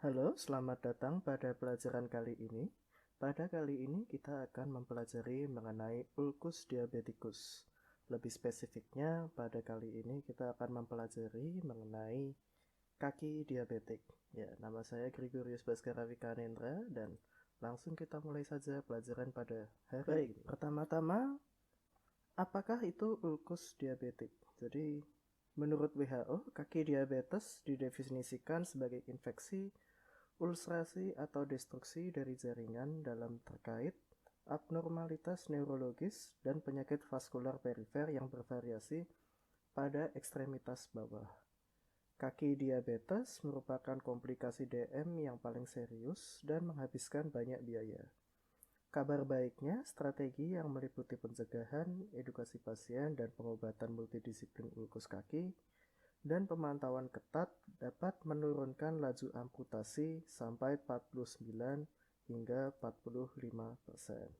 Halo, selamat datang pada pelajaran kali ini. Pada kali ini kita akan mempelajari mengenai ulcus diabeticus. Lebih spesifiknya, pada kali ini kita akan mempelajari mengenai kaki diabetik. Ya, nama saya Gregorius Baskara Wikanendra dan langsung kita mulai saja pelajaran pada hari ini. Pertama-tama, apakah itu ulcus diabetik? Jadi, menurut WHO, kaki diabetes didefinisikan sebagai infeksi, ulcerasi atau destruksi dari jaringan dalam terkait abnormalitas neurologis dan penyakit vaskular perifer yang bervariasi pada ekstremitas bawah. Kaki diabetes merupakan komplikasi DM yang paling serius dan menghabiskan banyak biaya. Kabar baiknya, strategi yang meliputi pencegahan, edukasi pasien, dan pengobatan multidisiplin ulkus kaki dan pemantauan ketat dapat menurunkan laju amputasi sampai 49 hingga 45%.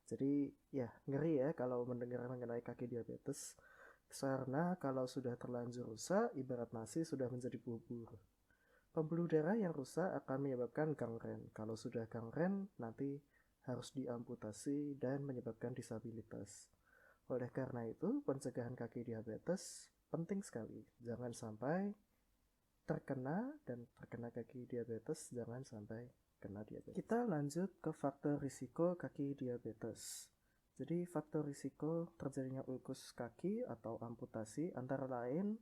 Jadi ya ngeri ya kalau mendengar mengenai kaki diabetes, karena kalau sudah terlanjur rusak, ibarat nasi sudah menjadi bubur. Pembuluh darah yang rusak akan menyebabkan gangren. Kalau sudah gangren, nanti harus diamputasi dan menyebabkan disabilitas. Oleh karena itu, pencegahan kaki diabetes penting sekali. Jangan sampai terkena kaki diabetes, jangan sampai kena diabetes. Kita lanjut ke faktor risiko kaki diabetes. Jadi faktor risiko terjadinya ulkus kaki atau amputasi antara lain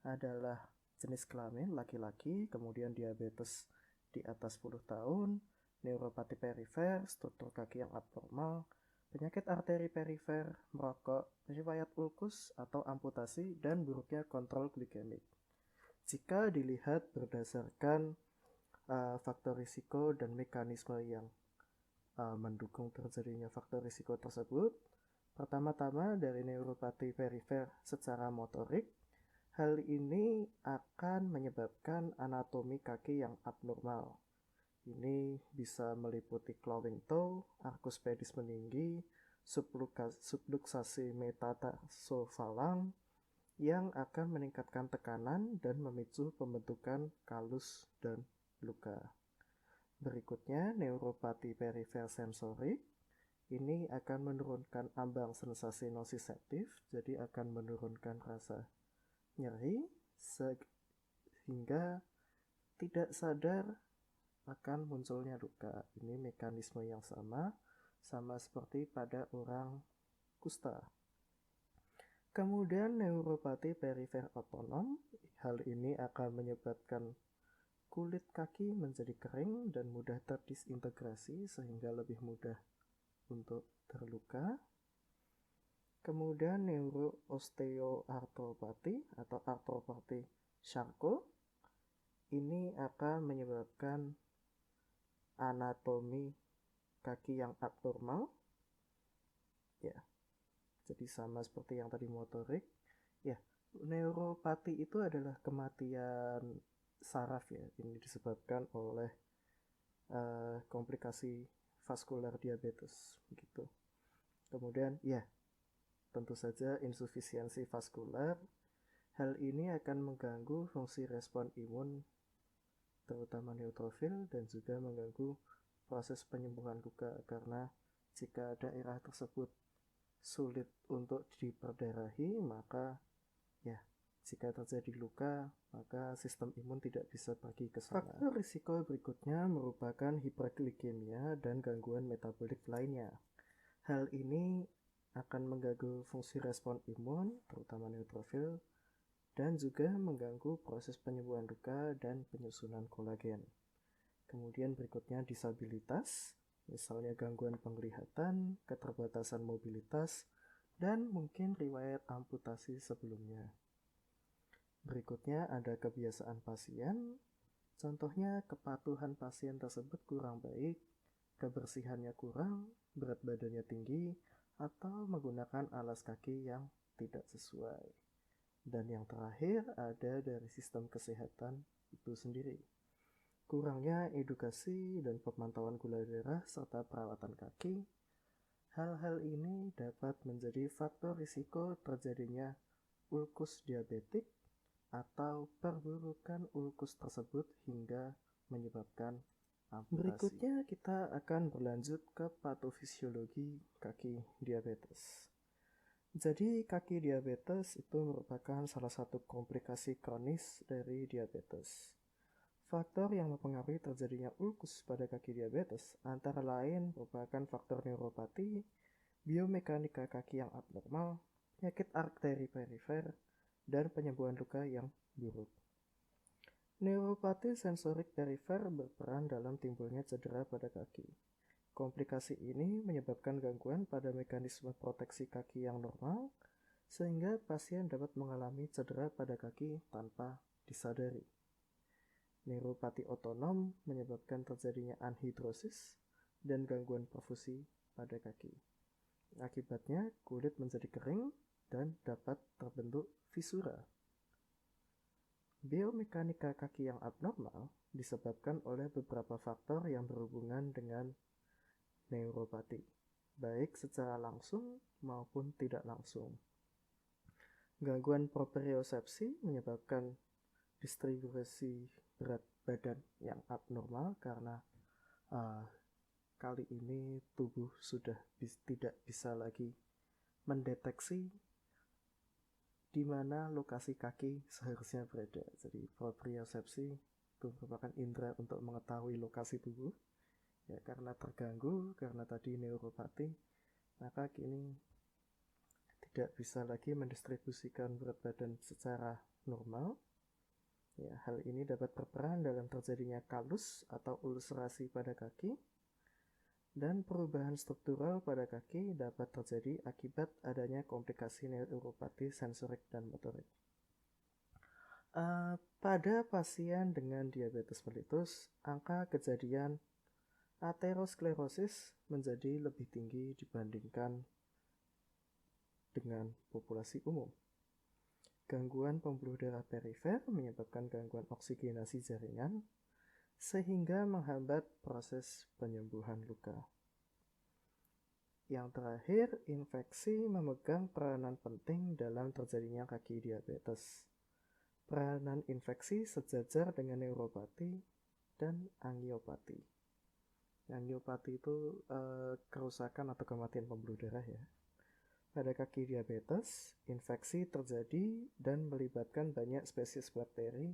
adalah jenis kelamin laki-laki, kemudian diabetes di atas 10 tahun, neuropati perifer, struktur kaki yang abnormal, penyakit arteri perifer, merokok, riwayat ulkus atau amputasi, dan buruknya kontrol glikemik. Jika dilihat berdasarkan faktor risiko dan mekanisme yang mendukung terjadinya faktor risiko tersebut, pertama-tama dari neuropati perifer secara motorik, hal ini akan menyebabkan anatomi kaki yang abnormal. Ini bisa meliputi clawing toe, arcus pedis meninggi, subluxasi metatarsofalang yang akan meningkatkan tekanan dan memicu pembentukan kalus dan luka. Berikutnya, neuropati perifer sensorik. Ini akan menurunkan ambang sensasi nosiceptif, jadi akan menurunkan rasa nyeri sehingga tidak sadar akan munculnya luka. Ini mekanisme yang sama seperti pada orang kusta. Kemudian neuropati perifer otonom, hal ini akan menyebabkan kulit kaki menjadi kering dan mudah terdisintegrasi sehingga lebih mudah untuk terluka. Kemudian neuroosteoartropati atau artropati Charcot, ini akan menyebabkan anatomi kaki yang abnormal. Ya, jadi sama seperti yang tadi motorik. Ya, neuropati itu adalah kematian saraf ya. Ini disebabkan oleh komplikasi vaskular diabetes gitu. Kemudian ya, tentu saja insufisiensi vaskular. Hal ini akan mengganggu fungsi respon imun terutama neutrofil dan juga mengganggu proses penyembuhan luka karena jika daerah tersebut sulit untuk diperdarahi, maka ya jika terjadi luka, maka sistem imun tidak bisa pergi ke sana. Faktor risiko berikutnya merupakan hiperglikemia dan gangguan metabolik lainnya. Hal ini akan mengganggu fungsi respon imun, terutama neutrofil, dan juga mengganggu proses penyembuhan luka dan penyusunan kolagen. Kemudian berikutnya disabilitas, misalnya gangguan penglihatan, keterbatasan mobilitas, dan mungkin riwayat amputasi sebelumnya. Berikutnya ada kebiasaan pasien, contohnya kepatuhan pasien tersebut kurang baik, kebersihannya kurang, berat badannya tinggi, atau menggunakan alas kaki yang tidak sesuai. Dan yang terakhir ada dari sistem kesehatan itu sendiri. Kurangnya edukasi dan pemantauan gula darah serta perawatan kaki. Hal-hal ini dapat menjadi faktor risiko terjadinya ulkus diabetik atau perburukan ulkus tersebut hingga menyebabkan amputasi. Berikutnya kita akan berlanjut ke patofisiologi kaki diabetes. Jadi kaki diabetes itu merupakan salah satu komplikasi kronis dari diabetes. Faktor yang mempengaruhi terjadinya ulkus pada kaki diabetes antara lain merupakan faktor neuropati, biomekanika kaki yang abnormal, penyakit arteri perifer, dan penyembuhan luka yang buruk. Neuropati sensorik perifer berperan dalam timbulnya cedera pada kaki. Komplikasi ini menyebabkan gangguan pada mekanisme proteksi kaki yang normal, sehingga pasien dapat mengalami cedera pada kaki tanpa disadari. Neuropati otonom menyebabkan terjadinya anhidrosis dan gangguan perfusi pada kaki. Akibatnya, kulit menjadi kering dan dapat terbentuk fisura. Biomekanika kaki yang abnormal disebabkan oleh beberapa faktor yang berhubungan dengan neuropati, baik secara langsung maupun tidak langsung. Gangguan propriosepsi menyebabkan distribusi berat badan yang abnormal karena kali ini tubuh sudah tidak bisa lagi mendeteksi di mana lokasi kaki seharusnya berada. Jadi propriosepsi itu merupakan indera untuk mengetahui lokasi tubuh. Ya, karena terganggu, karena tadi neuropati, maka kini tidak bisa lagi mendistribusikan berat badan secara normal. Ya, hal ini dapat berperan dalam terjadinya kalus atau ulcerasi pada kaki, dan perubahan struktural pada kaki dapat terjadi akibat adanya komplikasi neuropati sensorik dan motorik. Pada pasien dengan diabetes mellitus, angka kejadian aterosklerosis menjadi lebih tinggi dibandingkan dengan populasi umum. Gangguan pembuluh darah perifer menyebabkan gangguan oksigenasi jaringan sehingga menghambat proses penyembuhan luka. Yang terakhir, infeksi memegang peranan penting dalam terjadinya kaki diabetes. Peranan infeksi sejajar dengan neuropati dan angiopati. Angiopati itu kerusakan atau kematian pembuluh darah ya. Pada kaki diabetes, infeksi terjadi dan melibatkan banyak spesies bakteri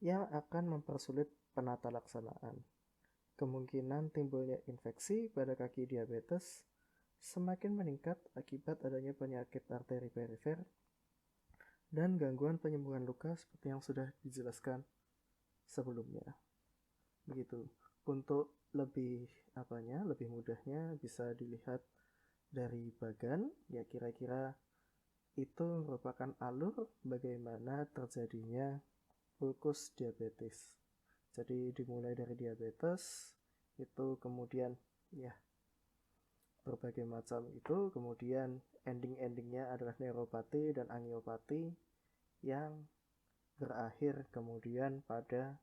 yang akan mempersulit penata laksanaan. Kemungkinan timbulnya infeksi pada kaki diabetes semakin meningkat akibat adanya penyakit arteri perifer dan gangguan penyembuhan luka seperti yang sudah dijelaskan sebelumnya. Begitu. Untuk lebih mudahnya bisa dilihat dari bagan, ya kira-kira itu merupakan alur bagaimana terjadinya ulkus diabetes. Jadi dimulai dari diabetes, itu kemudian ya berbagai macam itu, kemudian ending-endingnya adalah neuropati dan angiopati yang berakhir kemudian pada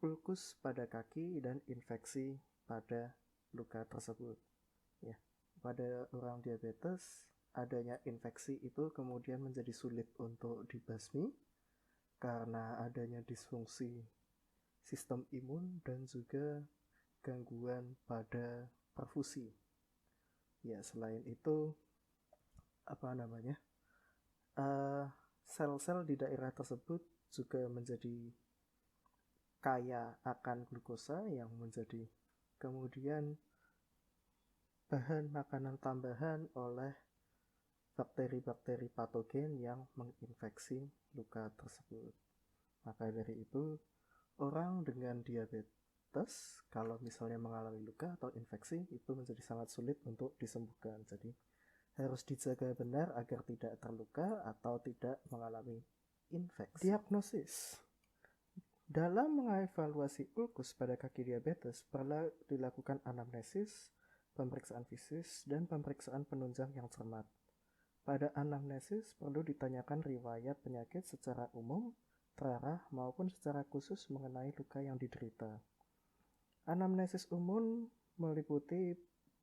ulkus pada kaki dan infeksi pada luka tersebut. Ya, pada orang diabetes adanya infeksi itu kemudian menjadi sulit untuk dibasmi karena adanya disfungsi sistem imun dan juga gangguan pada perfusi. Ya, selain itu sel-sel di daerah tersebut juga menjadi kaya akan glukosa yang menjadi kemudian bahan makanan tambahan oleh bakteri-bakteri patogen yang menginfeksi luka tersebut. Maka dari itu, orang dengan diabetes kalau misalnya mengalami luka atau infeksi itu menjadi sangat sulit untuk disembuhkan. Jadi harus dijaga benar agar tidak terluka atau tidak mengalami infeksi. Diagnosis. Dalam mengevaluasi ulkus pada kaki diabetes perlu dilakukan anamnesis, pemeriksaan fisik, dan pemeriksaan penunjang yang cermat. Pada anamnesis perlu ditanyakan riwayat penyakit secara umum, terarah, maupun secara khusus mengenai luka yang diderita. Anamnesis umum meliputi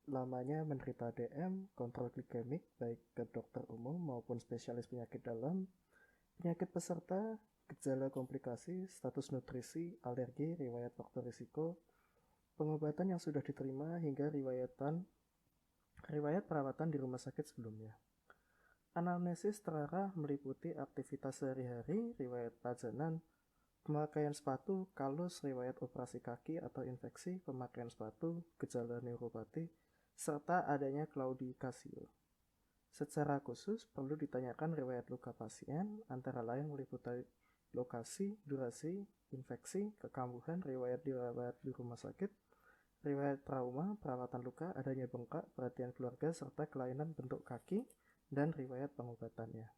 lamanya menderita DM, kontrol glikemik baik ke dokter umum maupun spesialis penyakit dalam, penyakit peserta, gejala komplikasi, status nutrisi, alergi, riwayat faktor risiko, pengobatan yang sudah diterima hingga riwayat perawatan di rumah sakit sebelumnya. Anamnesis terarah meliputi aktivitas sehari-hari, riwayat pajanan, pemakaian sepatu, kalus, riwayat operasi kaki atau infeksi, pemakaian sepatu, gejala neuropati, serta adanya claudicatio. Secara khusus perlu ditanyakan riwayat luka pasien, antara lain meliputi lokasi, durasi, infeksi, kekambuhan, riwayat dirawat di rumah sakit, riwayat trauma, perawatan luka, adanya bengkak, perhatian keluarga, serta kelainan bentuk kaki, dan riwayat pengobatannya.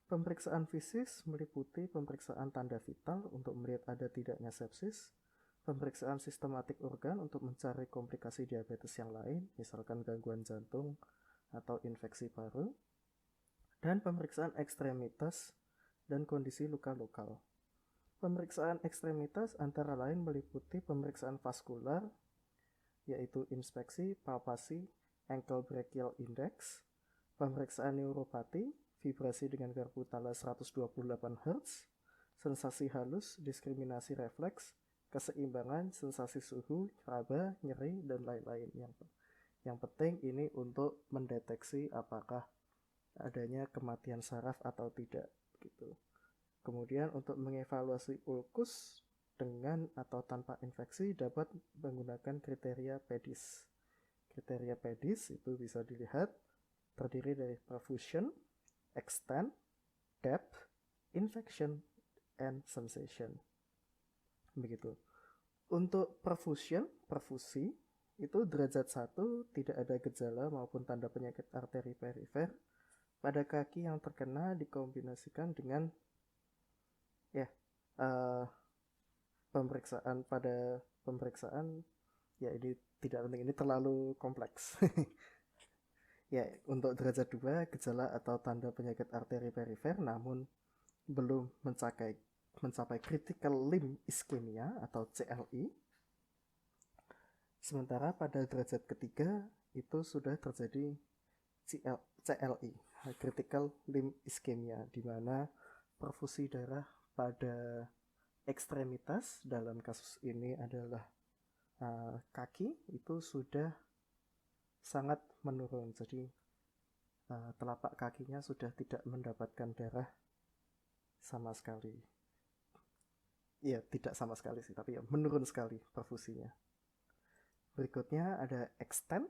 Pemeriksaan fisik meliputi pemeriksaan tanda vital untuk melihat ada tidaknya sepsis, pemeriksaan sistematik organ untuk mencari komplikasi diabetes yang lain, misalkan gangguan jantung atau infeksi paru, dan pemeriksaan ekstremitas dan kondisi luka lokal. Pemeriksaan ekstremitas antara lain meliputi pemeriksaan vaskular, yaitu inspeksi, palpasi, ankle brachial index, pemeriksaan neuropati, vibrasi dengan garpu tala 128 Hz, sensasi halus, diskriminasi refleks, keseimbangan, sensasi suhu, raba, nyeri, dan lain-lain. Yang penting ini untuk mendeteksi apakah adanya kematian saraf atau tidak gitu. Kemudian untuk mengevaluasi ulkus dengan atau tanpa infeksi dapat menggunakan kriteria PEDIS. Kriteria PEDIS itu bisa dilihat terdiri dari perfusion, extent, depth, infection, and sensation. Begitu. Untuk perfusi, itu derajat 1 tidak ada gejala maupun tanda penyakit arteri perifer pada kaki yang terkena dikombinasikan dengan pemeriksaan ya ini tidak penting, ini terlalu kompleks. Ya, untuk derajat 2 gejala atau tanda penyakit arteri perifer namun belum mencapai critical limb ischemia atau CLI. Sementara pada derajat ketiga itu sudah terjadi CLI, critical limb ischemia, di mana perfusi darah pada ekstremitas, dalam kasus ini adalah kaki, itu sudah sangat menurun. Jadi telapak kakinya sudah tidak mendapatkan darah sama sekali. Ya, tidak sama sekali sih, tapi ya menurun sekali perfusinya. Berikutnya ada extent.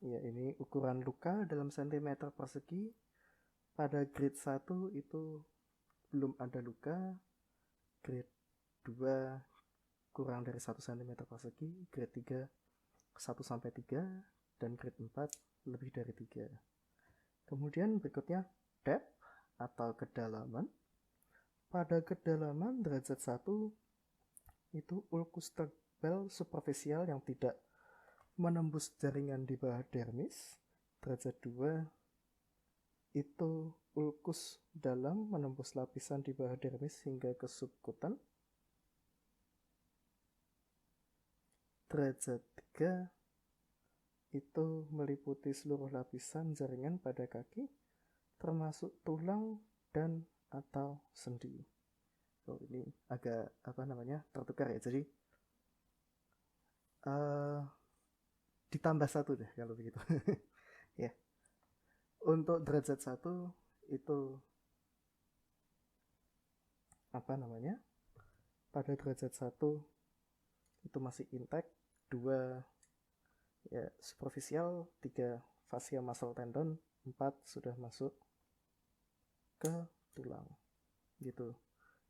Ya, ini ukuran luka dalam sentimeter persegi. Pada grade 1 itu belum ada luka. Grade 2 kurang dari 1 cm persegi. Grade 3 1-3. Dan grade 4 lebih dari 3. Kemudian berikutnya depth atau kedalaman. Pada kedalaman derajat 1 itu ulkus tebal superficial yang tidak menembus jaringan di bawah dermis. Derajat 2 itu ulkus dalam menembus lapisan di bawah dermis hingga ke subkutan. Derajat 3 itu meliputi seluruh lapisan jaringan pada kaki termasuk tulang dan atau sendi. Ini agak tertukar ya. Jadi ditambah 1 deh kalau begitu. Ya. Untuk derajat 1 itu pada derajat 1 itu masih intact, 2 ya superficial, 3 fascia muscle tendon, 4 sudah masuk ke tulang gitu.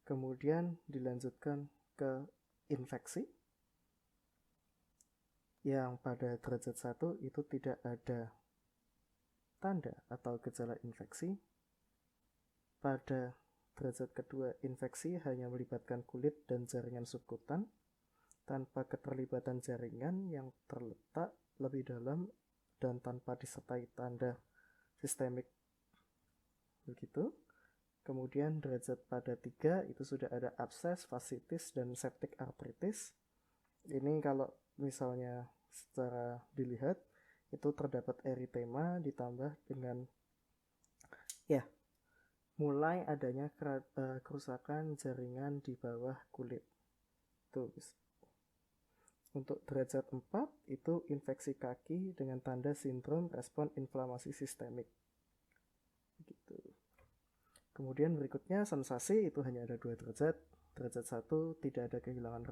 Kemudian dilanjutkan ke infeksi yang pada derajat 1 itu tidak ada tanda atau gejala infeksi. Pada derajat kedua infeksi hanya melibatkan kulit dan jaringan subkutan tanpa keterlibatan jaringan yang terletak lebih dalam dan tanpa disertai tanda sistemik. Begitu. Kemudian derajat pada 3 itu sudah ada abses, fasciitis, dan septic arthritis. Ini kalau misalnya secara dilihat itu terdapat eritema ditambah dengan mulai adanya kerusakan jaringan di bawah kulit. Tuh. Untuk derajat 4 itu infeksi kaki dengan tanda sindrom respon inflamasi sistemik. Gitu. Kemudian berikutnya sensasi itu hanya ada 2 derajat. Derajat 1 tidak ada kehilangan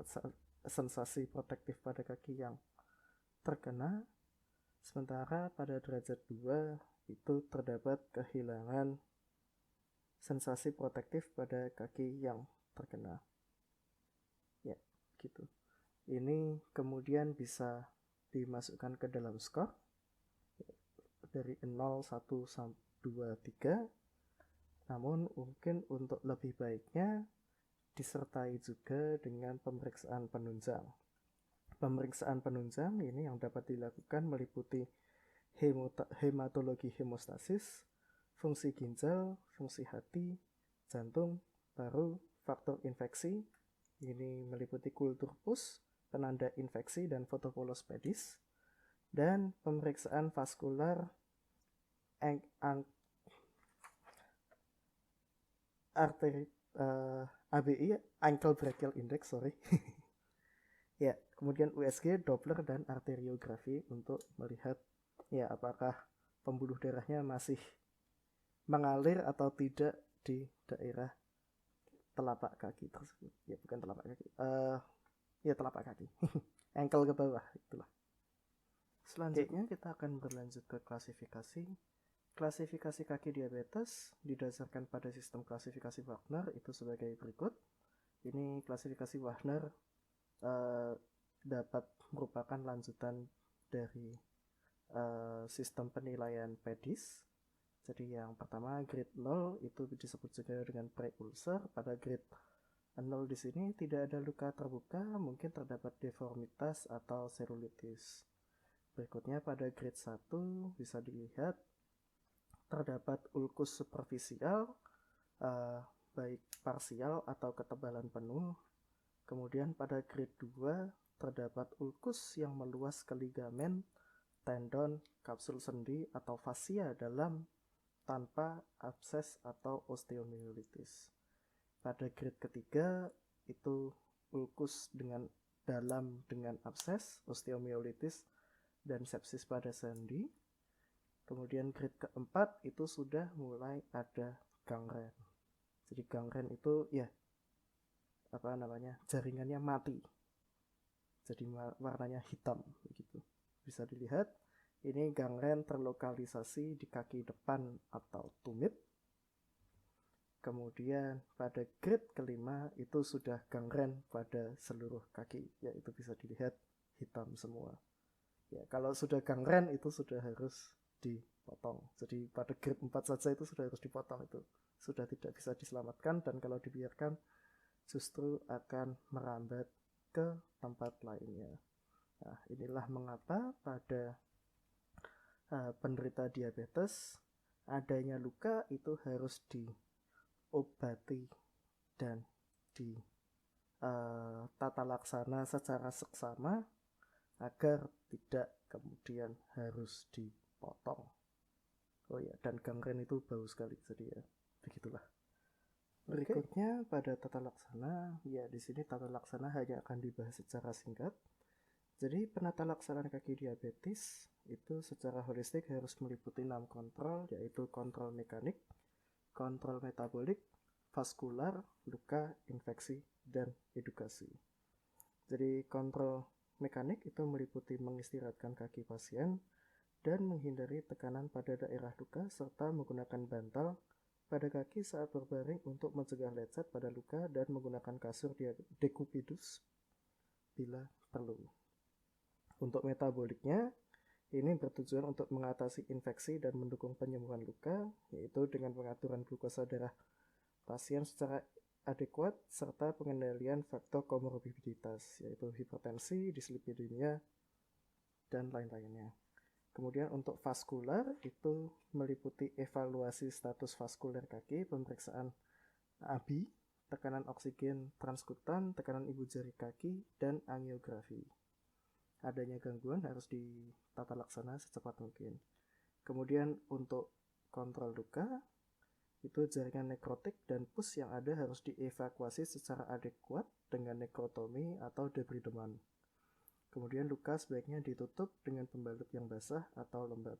sensasi protektif pada kaki yang terkena. Sementara pada derajat 2 itu terdapat kehilangan sensasi protektif pada kaki yang terkena. Ya, gitu. Ini kemudian bisa dimasukkan ke dalam skor dari 0, 1, 2, 3. Namun mungkin untuk lebih baiknya disertai juga dengan pemeriksaan penunjang. Pemeriksaan penunjang ini yang dapat dilakukan meliputi hematologi hemostasis, fungsi ginjal, fungsi hati, jantung, paru, faktor infeksi. Ini meliputi kultur pus, penanda infeksi dan fotokolospedis, dan pemeriksaan vaskular arteri ABI, ankle brachial index, ya, kemudian USG, Doppler, dan arteriografi untuk melihat ya apakah pembuluh darahnya masih mengalir atau tidak di daerah telapak kaki tersebut. Ya, bukan telapak kaki. Ya, telapak kaki. Ankle ke bawah, itulah. Selanjutnya kita akan berlanjut ke klasifikasi. Klasifikasi kaki diabetes didasarkan pada sistem klasifikasi Wagner itu sebagai berikut. Ini klasifikasi Wagner dapat merupakan lanjutan dari sistem penilaian PEDIS. Jadi yang pertama grade 0 itu disebut juga dengan pre-ulcer. Pada grade 0 di sini tidak ada luka terbuka, mungkin terdapat deformitas atau selulitis. Berikutnya pada grade 1 bisa dilihat terdapat ulkus superficial, baik parsial atau ketebalan penuh. Kemudian pada grade 2 terdapat ulkus yang meluas ke ligamen, tendon, kapsul sendi atau fascia dalam tanpa abses atau osteomyelitis. Pada grade ketiga itu ulkus dengan dalam dengan abses, osteomyelitis, dan sepsis pada sendi. Kemudian grade keempat itu sudah mulai ada gangren. Jadi gangren itu ya jaringannya mati. Jadi warnanya hitam begitu. Bisa dilihat ini gangren terlokalisasi di kaki depan atau tumit. Kemudian pada grade kelima itu sudah gangren pada seluruh kaki, yaitu bisa dilihat hitam semua. Ya, kalau sudah gangren itu sudah harus dipotong. Jadi pada grade 4 saja itu sudah harus dipotong, itu sudah tidak bisa diselamatkan, dan kalau dibiarkan justru akan merambat ke tempat lainnya. Nah, inilah mengapa pada penderita diabetes adanya luka itu harus diobati dan ditata laksana secara seksama agar tidak kemudian harus dipotong. Oh ya, dan gangren itu bau sekali, jadi ya begitulah. Berikutnya pada tata laksana, ya di sini tata laksana hanya akan dibahas secara singkat. Jadi penata laksanaan kaki diabetes itu secara holistik harus meliputi 6 kontrol, yaitu kontrol mekanik, kontrol metabolik, vaskular, luka, infeksi, dan edukasi. Jadi kontrol mekanik itu meliputi mengistirahatkan kaki pasien dan menghindari tekanan pada daerah luka serta menggunakan bantal pada kaki saat berbaring untuk mencegah lecet pada luka dan menggunakan kasur dekupidus bila perlu. Untuk metaboliknya, ini bertujuan untuk mengatasi infeksi dan mendukung penyembuhan luka, yaitu dengan pengaturan glukosa darah pasien secara adekuat serta pengendalian faktor komorbiditas, yaitu hipertensi, dislipidemia, dan lain-lainnya. Kemudian untuk vaskular itu meliputi evaluasi status vaskuler kaki, pemeriksaan ABI, tekanan oksigen transkutan, tekanan ibu jari kaki, dan angiografi. Adanya gangguan harus ditata laksana secepat mungkin. Kemudian untuk kontrol luka Itu jaringan nekrotik dan pus yang ada harus dievakuasi secara adekuat dengan nekrotomi atau debrideman. Kemudian luka sebaiknya ditutup dengan pembalut yang basah atau lembab.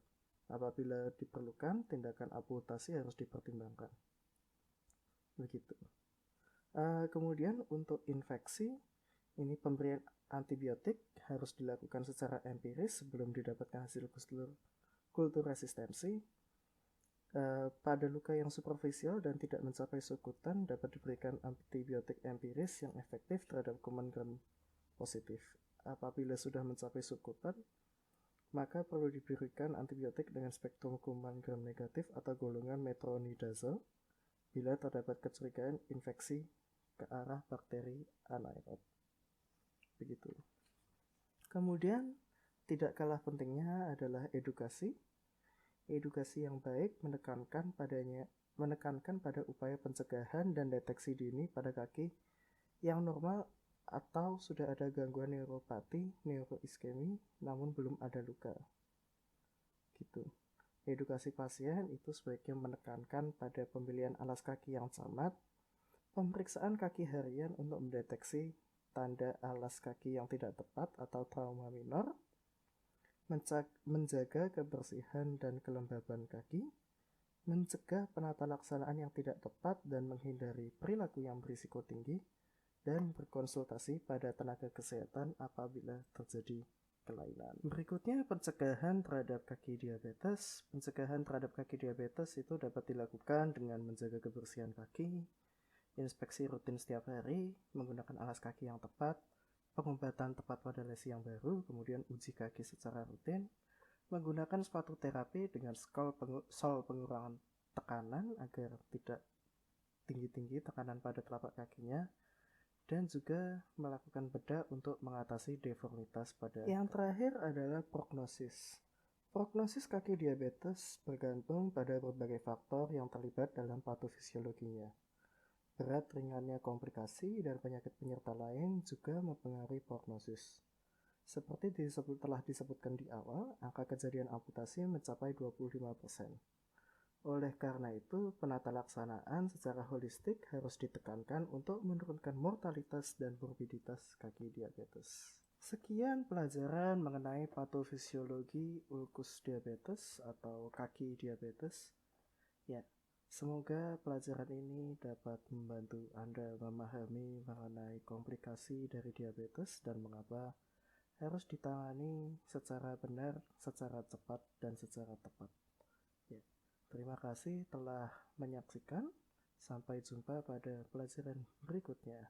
Apabila diperlukan, tindakan amputasi harus dipertimbangkan. Begitu. Kemudian untuk infeksi, ini pemberian antibiotik harus dilakukan secara empiris sebelum didapatkan hasil kultur resistensi. Pada luka yang superficial dan tidak mencapai sukutan dapat diberikan antibiotik empiris yang efektif terhadap kuman gram positif. Apabila sudah mencapai sukutan, maka perlu diberikan antibiotik dengan spektrum kuman gram negatif atau golongan metronidazole bila terdapat kecurigaan infeksi ke arah bakteri anaerob. Begitu. Kemudian tidak kalah pentingnya adalah edukasi. Edukasi yang baik menekankan pada upaya pencegahan dan deteksi dini pada kaki yang normal atau sudah ada gangguan neuropati, neuroiskemi, namun belum ada luka. Gitu. Edukasi pasien itu sebaiknya menekankan pada pemilihan alas kaki yang camat, pemeriksaan kaki harian untuk mendeteksi tanda alas kaki yang tidak tepat atau trauma minor, menjaga kebersihan dan kelembaban kaki, mencegah penata laksanaan yang tidak tepat dan menghindari perilaku yang berisiko tinggi, dan berkonsultasi pada tenaga kesehatan apabila terjadi kelainan. Berikutnya, pencegahan terhadap kaki diabetes. Pencegahan terhadap kaki diabetes itu dapat dilakukan dengan menjaga kebersihan kaki, inspeksi rutin setiap hari, menggunakan alas kaki yang tepat, pengobatan tepat pada lesi yang baru, kemudian uji kaki secara rutin, menggunakan sepatu terapi dengan sol pengurangan tekanan agar tidak tinggi-tinggi tekanan pada telapak kakinya, dan juga melakukan bedah untuk mengatasi deformitas pada. Yang terakhir adalah prognosis. Prognosis kaki diabetes bergantung pada berbagai faktor yang terlibat dalam patofisiologinya. Berat ringannya komplikasi dan penyakit penyerta lain juga mempengaruhi prognosis. Seperti telah disebutkan di awal, angka kejadian amputasi mencapai 25%. Oleh karena itu, penata laksanaan secara holistik harus ditekankan untuk menurunkan mortalitas dan morbiditas kaki diabetes. Sekian pelajaran mengenai patofisiologi ulkus diabetes atau kaki diabetes. Ya, semoga pelajaran ini dapat membantu Anda memahami mengenai komplikasi dari diabetes dan mengapa harus ditangani secara benar, secara cepat, dan secara tepat. Ya, terima kasih telah menyaksikan. Sampai jumpa pada pelajaran berikutnya.